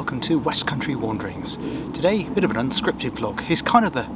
welcome to West Country Wanderings. Today, a bit of an unscripted vlog. It's kind of the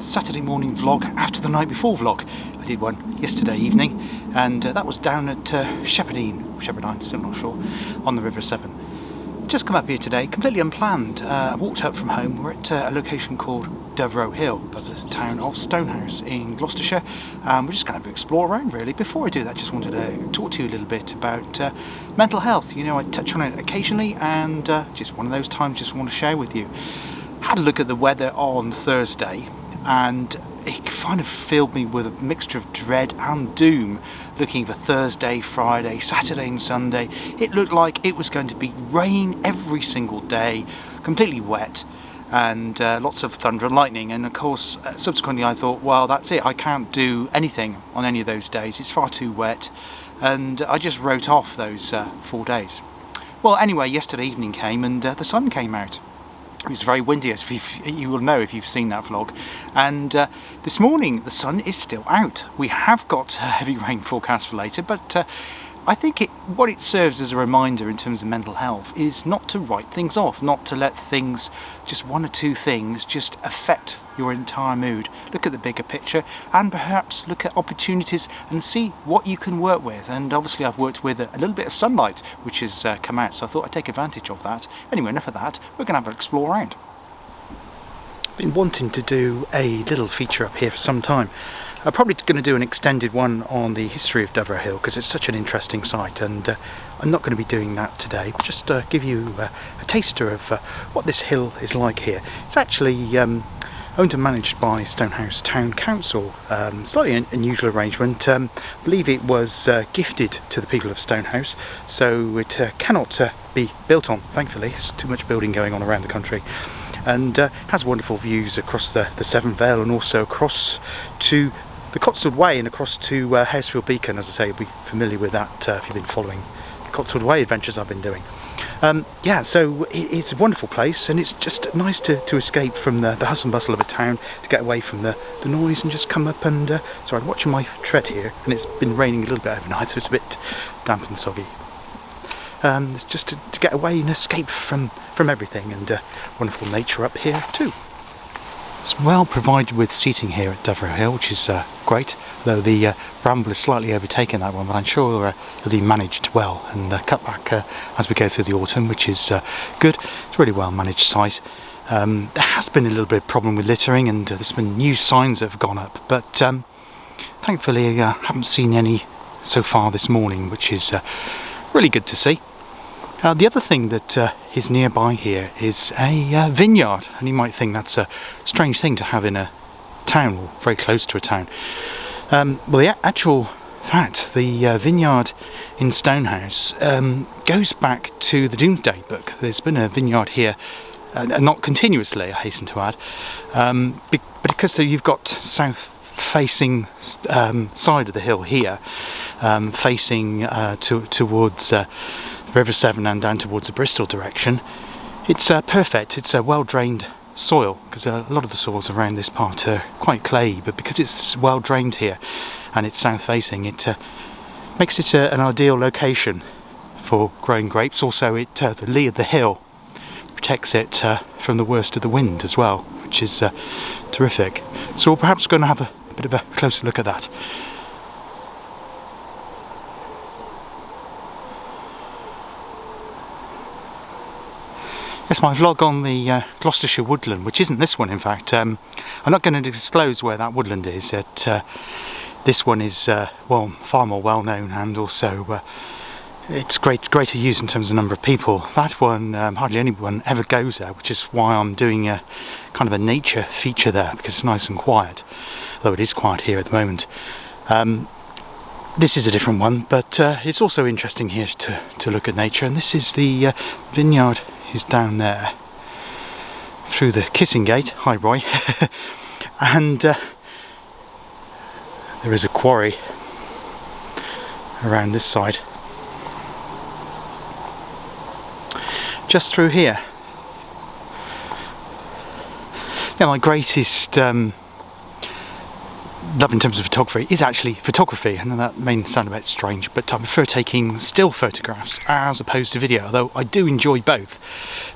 Saturday morning vlog after the night before vlog. I did one yesterday evening, and that was down at Shepherdine, still not sure, on the River Severn. Just come up here today, completely unplanned. I walked up from home. We're at a location called Doverow Hill, above the town of Stonehouse in Gloucestershire. We're just going to explore around really. Before I do that, I just wanted to talk to you a little bit about mental health. You know, I touch on it occasionally, and just one of those times just want to share with you. Had a look at the weather on Thursday, and it kind of filled me with a mixture of dread and doom, looking for Thursday, Friday, Saturday and Sunday. It looked like it was going to be rain every single day, completely wet, and lots of thunder and lightning. And of course, subsequently I thought, well, that's it, I can't do anything on any of those days, it's far too wet, and I just wrote off those 4 days. Well, anyway, yesterday evening came and the sun came out. It was very windy, as you will know if you've seen that vlog, and this morning the sun is still out. We have got a heavy rain forecast for later, but I think what it serves as a reminder in terms of mental health is not to write things off, not to let things, just one or two things, just affect your entire mood. Look at the bigger picture and perhaps look at opportunities and see what you can work with. And obviously I've worked with a little bit of sunlight which has come out, so I thought I'd take advantage of that. Anyway, enough of that, we're going to have an explore around. Been wanting to do a little feature up here for some time. I'm probably going to do an extended one on the history of Doverow Hill because it's such an interesting site, and I'm not going to be doing that today, but just give you a taster of what this hill is like here. It's actually owned and managed by Stonehouse Town Council. Slightly unusual arrangement. I believe it was gifted to the people of Stonehouse, so it cannot be built on, thankfully. There's too much building going on around the country. And has wonderful views across the Severn Vale and also across to the Cotswold Way and across to Housefield Beacon. As I say, you'll be familiar with that if you've been following the Cotswold Way adventures I've been doing. Yeah, so it's a wonderful place, and it's just nice to escape from the hustle and bustle of a town, to get away from the noise and just come up and... sorry, I'm watching my tread here, and it's been raining a little bit overnight, so it's a bit damp and soggy. It's just to get away and escape from everything, and wonderful nature up here too. It's well provided with seating here at Doverow Hill, which is great, though the bramble has slightly overtaken that one, but I'm sure it'll be managed well and cut back as we go through the autumn, which is good. It's a really well managed site. There has been a little bit of problem with littering, and there's been new signs that have gone up, but thankfully I haven't seen any so far this morning, which is really good to see. The other thing that is nearby here is a vineyard, and you might think that's a strange thing to have in a town, or very close to a town. Well, the actual fact, the vineyard in Stonehouse goes back to the Domesday Book. There's been a vineyard here, not continuously, I hasten to add, but because you've got south-facing side of the hill here, facing towards River Severn and down towards the Bristol direction. It's perfect. It's a well-drained soil, because a lot of the soils around this part are quite clayey, but because it's well drained here and it's south-facing, it makes it an ideal location for growing grapes. Also, the lee of the hill protects it from the worst of the wind as well, which is terrific. So we're perhaps going to have a bit of a closer look at that. Yes, my vlog on the Gloucestershire woodland, which isn't this one in fact. I'm not going to disclose where that woodland is. This one is far more well known, and also it's greater use in terms of number of people. That one, hardly anyone ever goes there, which is why I'm doing a kind of a nature feature there, because it's nice and quiet, though it is quiet here at the moment. This is a different one, but it's also interesting here to look at nature, and this is the vineyard is down there through the Kissing Gate. Hi Roy. And there is a quarry around this side, just through here. Yeah, my greatest love in terms of photography is actually photography. And that may sound a bit strange, but I prefer taking still photographs as opposed to video, although I do enjoy both.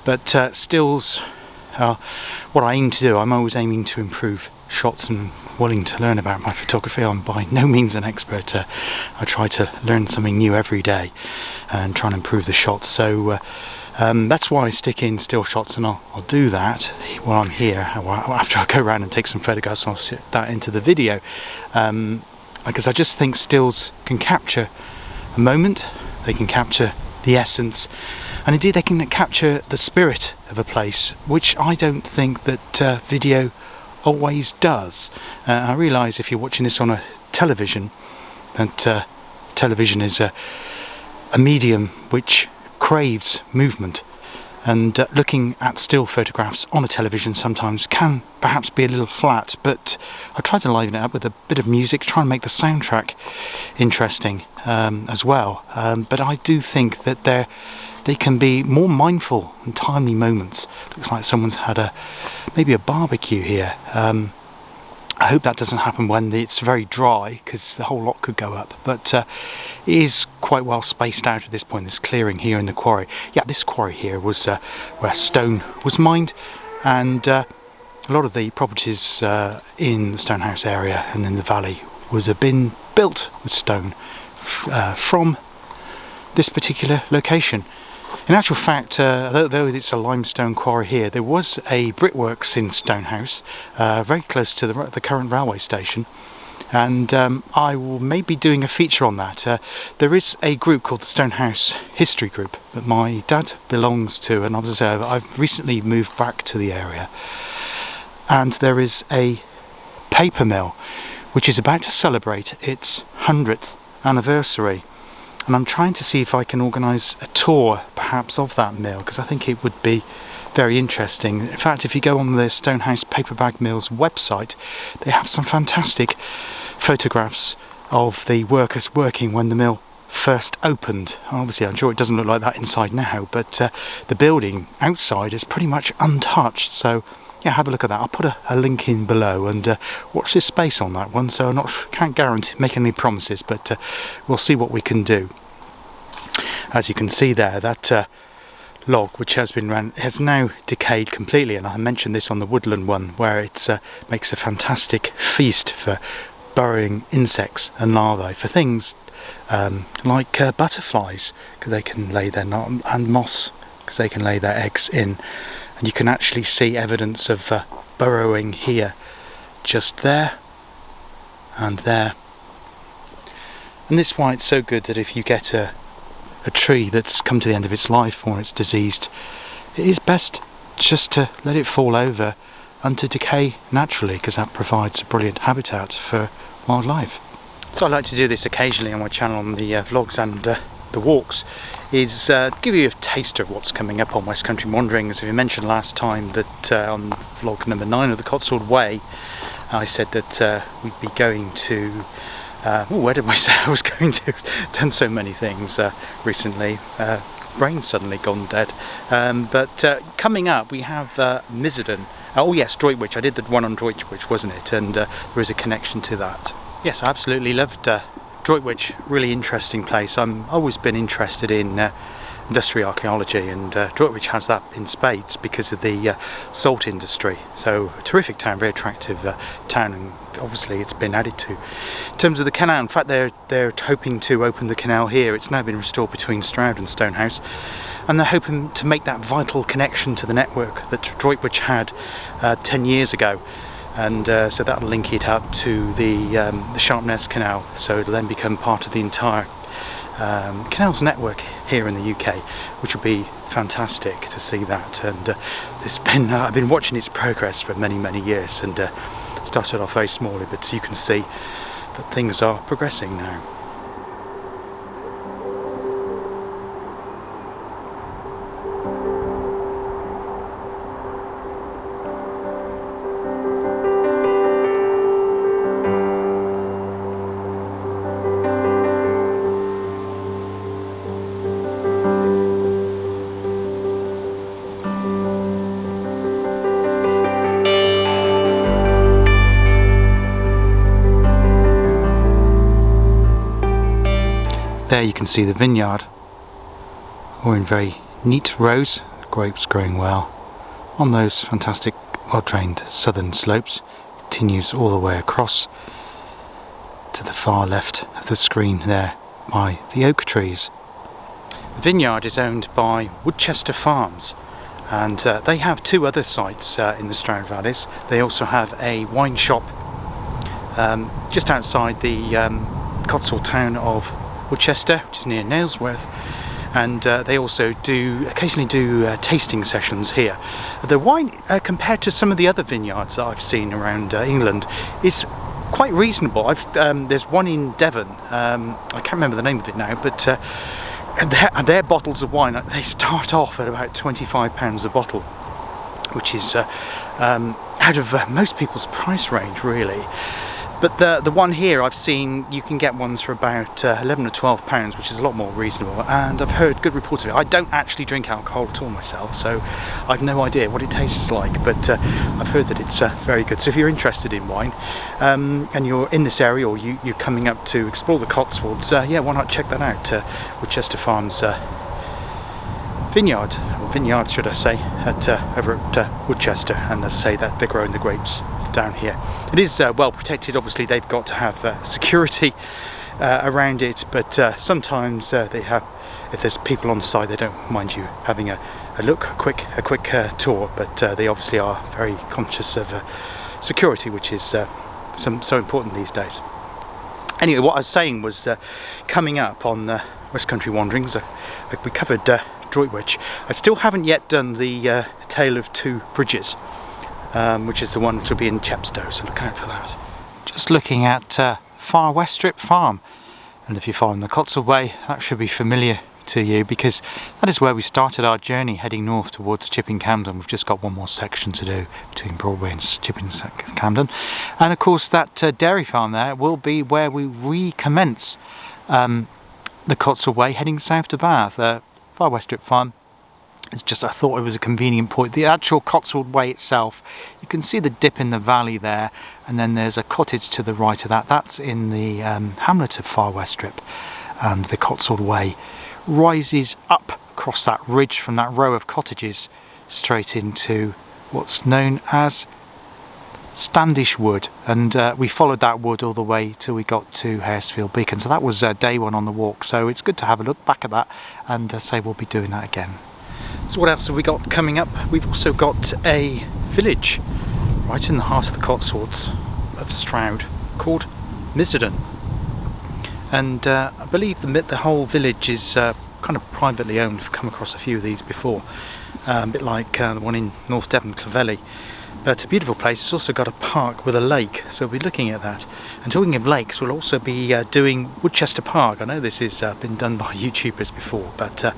But stills are what I aim to do. I'm always aiming to improve shots and willing to learn about my photography. I'm by no means an expert. I try to learn something new every day and try and improve the shots. So that's why I stick in still shots, and I'll do that while I'm here. After I go around and take some photographs, I'll sit that into the video, because I just think stills can capture a moment, they can capture the essence, and indeed they can capture the spirit of a place, which I don't think that video always does. I realise if you're watching this on a television, that television is a medium which craves movement, and looking at still photographs on a television sometimes can perhaps be a little flat, but I try to liven it up with a bit of music, try and make the soundtrack interesting as well. But I do think that they can be more mindful and timely moments. Looks like someone's had maybe a barbecue here. I hope that doesn't happen when it's very dry, because the whole lot could go up, but it is quite well spaced out at this point, this clearing here in the quarry. Yeah, this quarry here was where stone was mined, and a lot of the properties in the Stonehouse area and in the valley would have been built with stone from this particular location. In actual fact, though it's a limestone quarry here, there was a brickworks in Stonehouse, very close to the current railway station, and I will maybe doing a feature on that. There is a group called the Stonehouse History Group that my dad belongs to, and obviously I've recently moved back to the area, and there is a paper mill which is about to celebrate its 100th anniversary. And I'm trying to see if I can organise a tour perhaps of that mill, because I think it would be very interesting. In fact, if you go on the Stonehouse Paperbag Mill's website, they have some fantastic photographs of the workers working when the mill first opened. Obviously, I'm sure it doesn't look like that inside now, but the building outside is pretty much untouched. So yeah, have a look at that. I'll put a link in below, and watch this space on that one. So can't guarantee, make any promises, but we'll see what we can do. As you can see there, that log which has now decayed completely, and I mentioned this on the woodland one, where it makes a fantastic feast for burrowing insects and larvae, for things like butterflies, because they can lay their and moths, because they can lay their eggs in. And you can actually see evidence of burrowing here, just there and there. And this is why it's so good that if you get a tree that's come to the end of its life or it's diseased, it is best just to let it fall over and to decay naturally, because that provides a brilliant habitat for wildlife. So I like to do this occasionally on my channel, on the vlogs and the walks, is give you a taster of what's coming up on West Country Wanderings. We mentioned last time that on vlog number 9 of the Cotswold Way, I said that we'd be going to where did I say I was going to? Done so many things recently, brain's suddenly gone dead, but coming up we have Miserdon. Oh yes, Droitwich. I did the one on Droitwich, wasn't it? And there is a connection to that. Yes, I absolutely loved Droitwich, really interesting place. I've always been interested in industrial archaeology, and Droitwich has that in spades because of the salt industry. So a terrific town, very attractive town, and obviously it's been added to. In terms of the canal, in fact they're hoping to open the canal here. It's now been restored between Stroud and Stonehouse, and they're hoping to make that vital connection to the network that Droitwich had 10 years ago. And so that'll link it up to the Sharpness Canal, so it'll then become part of the entire canals network here in the UK, which will be fantastic to see that. And I've been watching its progress for many years, and started off very smallly, but you can see that things are progressing now. There you can see the vineyard, all in very neat rows, grapes growing well on those fantastic well-drained southern slopes. Continues all the way across to the far left of the screen there by the oak trees. The vineyard is owned by Woodchester Farms, and they have 2 other sites in the Stroud Valleys. They also have a wine shop just outside the Cotswold town of Woodchester, which is near Nailsworth, and they also occasionally do tasting sessions here. The wine, compared to some of the other vineyards that I've seen around England, is quite reasonable. There's one in Devon, I can't remember the name of it now, but their bottles of wine, they start off at about £25 a bottle, which is out of most people's price range, really. But the one here I've seen, you can get ones for about £11 or £12, which is a lot more reasonable, and I've heard good reports of it. I don't actually drink alcohol at all myself, so I've no idea what it tastes like, but I've heard that it's very good. So if you're interested in wine and you're in this area, or you're coming up to explore the Cotswolds, yeah, why not check that out? Woodchester Farms vineyard, or vineyard should I say, over at Woodchester, and as I say, that they're growing the grapes down here. It is well protected. Obviously they've got to have security around it, but sometimes they have, if there's people on site, they don't mind you having a look, a quick tour, but they obviously are very conscious of security, which is so important these days. Anyway, what I was saying was coming up on West Country Wanderings, we covered Droitwich. I still haven't yet done the Tale of Two Bridges, which is the one which will be in Chepstow, so look out for that. Just looking at Far Westrip Farm, and if you're following the Cotswold Way, that should be familiar to you, because that is where we started our journey heading north towards Chipping Campden. We've just got one more section to do between Broadway and Chipping Campden, and of course that dairy farm there will be where we recommence the Cotswold Way heading south to Bath. Far Westrip Farm, it's just, I thought it was a convenient point. The actual Cotswold Way itself, you can see the dip in the valley there, and then there's a cottage to the right of that. That's in the hamlet of Far Westrip, and the Cotswold Way rises up across that ridge from that row of cottages straight into what's known as Standish Wood, and we followed that wood all the way till we got to Haresfield Beacon. So that was day 1 on the walk, so it's good to have a look back at that, and say we'll be doing that again. So what else have we got coming up? We've also got a village right in the heart of the Cotswolds of Stroud called Miserdon, and I believe the whole village is kind of privately owned. I've come across a few of these before, a bit like the one in North Devon, Clovelly. But it's a beautiful place. It's also got a park with a lake, so we'll be looking at that. And talking of lakes, we'll also be doing Woodchester Park. I know this has been done by YouTubers before, but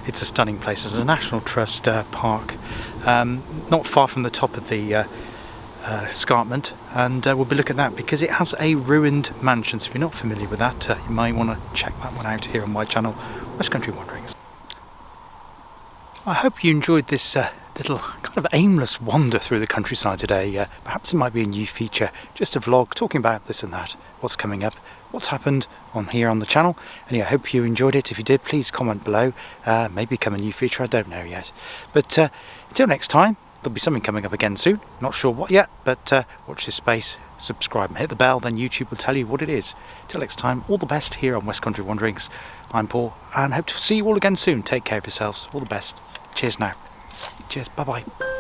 it's a stunning place. It's a National Trust park, not far from the top of the escarpment, and we'll be looking at that because it has a ruined mansion. So if you're not familiar with that, you might want to check that one out here on my channel, West Country Wanderings. I hope you enjoyed this little kind of aimless wander through the countryside today. Perhaps it might be a new feature, just a vlog talking about this and that, what's coming up, what's happened on here on the channel. Anyway, I hope you enjoyed it. If you did, please comment below. Maybe become a new feature, I don't know yet. But until next time, there'll be something coming up again soon. Not sure what yet, but watch this space, subscribe and hit the bell, then YouTube will tell you what it is. Till next time, all the best here on West Country Wanderings. I'm Paul, and hope to see you all again soon. Take care of yourselves. All the best. Cheers now. Cheers. Bye-bye.